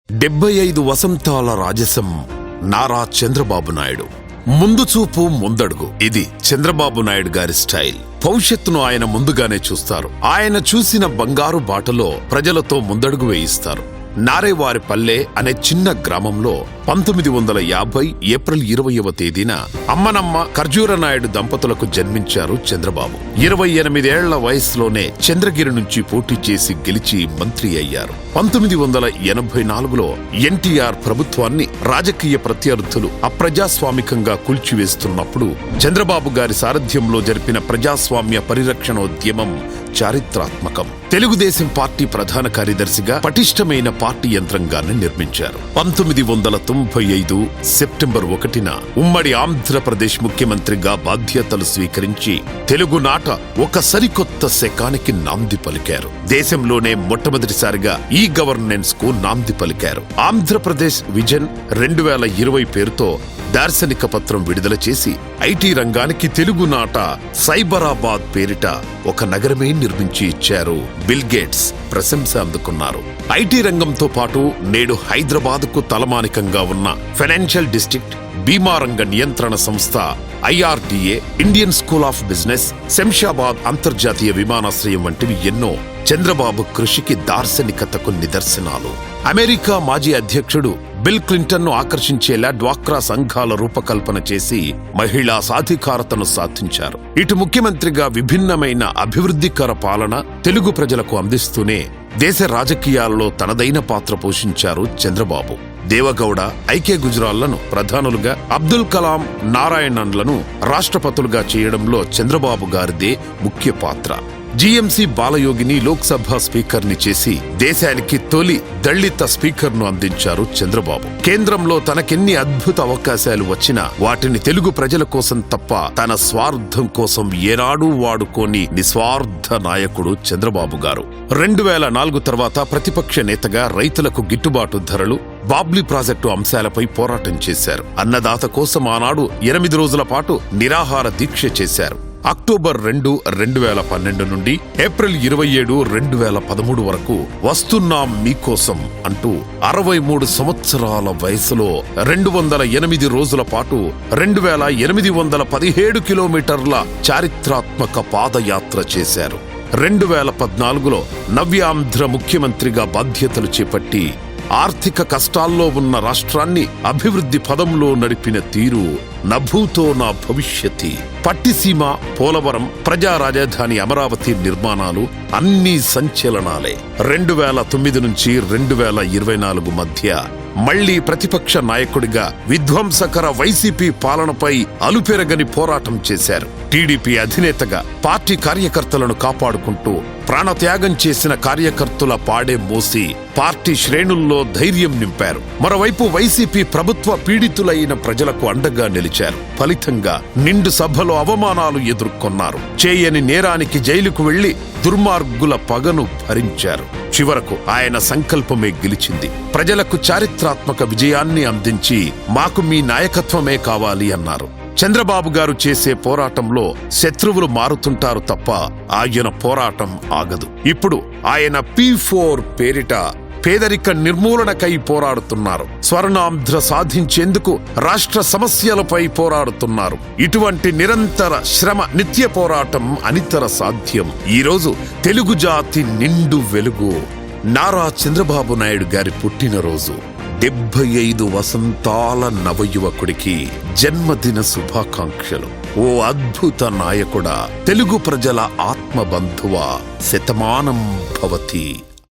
75 వసంతాల రాజసం నారా చంద్రబాబు నాయుడు. ముందు చూపు ముందడుగు, ఇది చంద్రబాబు నాయుడు గారి స్టైల్. భవిష్యత్తును ఆయన ముందుగానే చూస్తారు. ఆయన చూసిన బంగారు బాటలో ప్రజలతో ముందడుగు వేయిస్తారు. నారేవారిపల్లె అనే చిన్న గ్రామంలో 1950 ఏప్రిల్ 20వ తేదీన అమ్మనమ్మ ఖర్జూరనాయుడు దంపతులకు జన్మించారు చంద్రబాబు. 28 ఏళ్ల వయసులోనే చంద్రగిరి నుంచి పోటీ చేసి గెలిచి మంత్రి అయ్యారు. 1984లో ఎన్టీఆర్ ప్రభుత్వాన్ని రాజకీయ ప్రత్యర్థులు అప్రజాస్వామికంగా కూల్చివేస్తున్నప్పుడు చంద్రబాబు గారి సారథ్యంలో జరిపిన ప్రజాస్వామ్య పరిరక్షణోద్యమం చారిత్రాత్మకం. తెలుగుదేశం పార్టీ ప్రధాన కార్యదర్శిగా పటిష్టమైన పార్టీ యంత్రాంగాన్ని నిర్మించారు. 1995 సెప్టెంబర్ 1న ఉమ్మడి ఆంధ్రప్రదేశ్ ముఖ్యమంత్రిగా బాధ్యతలు స్వీకరించి తెలుగునాట ఒక సరికొత్త శకానికి నాంది పలికారు. దేశంలోనే మొట్టమొదటిసారిగా ఈ గవర్నెన్స్ కు నాంది పలికారు. ఆంధ్రప్రదేశ్ విజన్ 2020 పేరుతో దార్శనిక పత్రం విడుదల చేసి ఐటీ రంగానికి తెలుగునాట సైబరాబాద్ పేరిట ఒక నగరమే నిర్మించి ఇచ్చారు. బిల్ గేట్స్ ప్రశంస అందుకున్నారు. ఐటీ రంగంతో పాటు నేడు హైదరాబాద్కు తలమానికంగా ఉన్న ఫైనాన్షియల్ డిస్ట్రిక్ట్, బీమా రంగ నియంత్రణ సంస్థ IRDA, Indian school of business, Shamshabad అంతర్జాతీయ విమానాశ్రయం వంటివి ఎన్నో చంద్రబాబు కృషికి దార్శనికతకు నిదర్శనాలు. అమెరికా మాజీ అధ్యక్షుడు బిల్ క్లింటన్ ను ఆకర్షించేలా డ్వాక్రా సంఘాల రూపకల్పన చేసి మహిళా సాధికారతను సాధించారు. ఇటు ముఖ్యమంత్రిగా విభిన్నమైన అభివృద్ధికర పాలన తెలుగు ప్రజలకు అందిస్తూనే దేశ రాజకీయాలలో తనదైన పాత్ర పోషించారు చంద్రబాబు. దేవగౌడ, ఐకే గుజరాల్లను ప్రధానులుగా, అబ్దుల్ కలాం, నారాయణన్లను రాష్ట్రపతులుగా చేయడంలో చంద్రబాబు గారిదే ముఖ్య పాత్ర. జీఎంసీ బాలయోగిని లోక్సభ స్పీకర్ ని చేసి దేశానికి తొలి దళిత స్పీకర్ ను అందించారు చంద్రబాబు. కేంద్రంలో తనకెన్ని అద్భుత అవకాశాలు వచ్చినా వాటిని తెలుగు ప్రజల కోసం తప్ప తన స్వార్థం కోసం ఏనాడూ వాడుకోని నిస్వార్థ నాయకుడు చంద్రబాబు గారు. 2004 తర్వాత ప్రతిపక్ష నేతగా రైతులకు గిట్టుబాటు ధరలు, బాబ్లీ ప్రాజెక్టు అంశాలపై పోరాటం చేశారు. అన్నదాత కోసం ఆనాడు 8 రోజుల పాటు నిరాహార దీక్ష చేశారు. అక్టోబర్ 2, 2012 నుండి ఏప్రిల్ 27, 2013 వరకు వస్తున్నాం మీకోసం అంటూ 63 సంవత్సరాల వయసులో 208 రోజుల పాటు 2817 కిలోమీటర్ల చారిత్రాత్మక పాదయాత్ర చేశారు. 2014లో నవ్యాంధ్ర ముఖ్యమంత్రిగా బాధ్యతలు చేపట్టి ఆర్థిక కష్టాల్లో ఉన్న రాష్ట్రాన్ని అభివృద్ధి పదంలో నడిపిన తీరు నభూతో నా భవిష్యతి. పట్టిసీమ, పోలవరం, ప్రజా రాజధాని అమరావతి నిర్మాణాలు అన్నీ సంచలనాలే. 2009 నుంచి 2024 మధ్య మళ్లీ ప్రతిపక్ష నాయకుడిగా విధ్వంసకర వైసీపీ పాలనపై అలుపెరగని పోరాటం చేశారు. టీడీపీ అధినేతగా పార్టీ కార్యకర్తలను కాపాడుకుంటూ ప్రాణత్యాగం చేసిన కార్యకర్తల పాడే మోసి పార్టీ శ్రేణుల్లో ధైర్యం నింపారు. మరోవైపు వైసీపీ ప్రభుత్వ పీడితులైన ప్రజలకు అండగా నిలిచారు. ఫలితంగా నిండు సభలో అవమానాలు ఎదుర్కొన్నారు. చేయని నేరానికి జైలుకు వెళ్లి దుర్మార్గుల పగను భరించారు. చివరకు ఆయన సంకల్పమే గెలిచింది. ప్రజలకు చారిత్రాత్మక విజయాన్ని అందించి మాకు మీ నాయకత్వమే కావాలి అన్నారు. చంద్రబాబు గారు చేసే పోరాటంలో శత్రువులు మారుతుంటారు తప్ప ఆయన పోరాటం ఆగదు. ఇప్పుడు ఆయన P4 పేరిట పేదరిక నిర్మూలనకై పోరాడుతున్నారు. స్వర్ణాంధ్ర సాధించేందుకు రాష్ట్ర సమస్యలపై పోరాడుతున్నారు. ఇటువంటి నిరంతర శ్రమ, నిత్య పోరాటం అనితర సాధ్యం. ఈరోజు తెలుగు జాతి నిండు వెలుగు. నారా చంద్రబాబు నాయుడు గారి పుట్టినరోజు. 75 వసంతాల నవయువకుడికి జన్మదిన శుభాకాంక్షలు. ఓ అద్భుత నాయకుడా, తెలుగు ప్రజల ఆత్మబంధువా, శతమానం భవతి.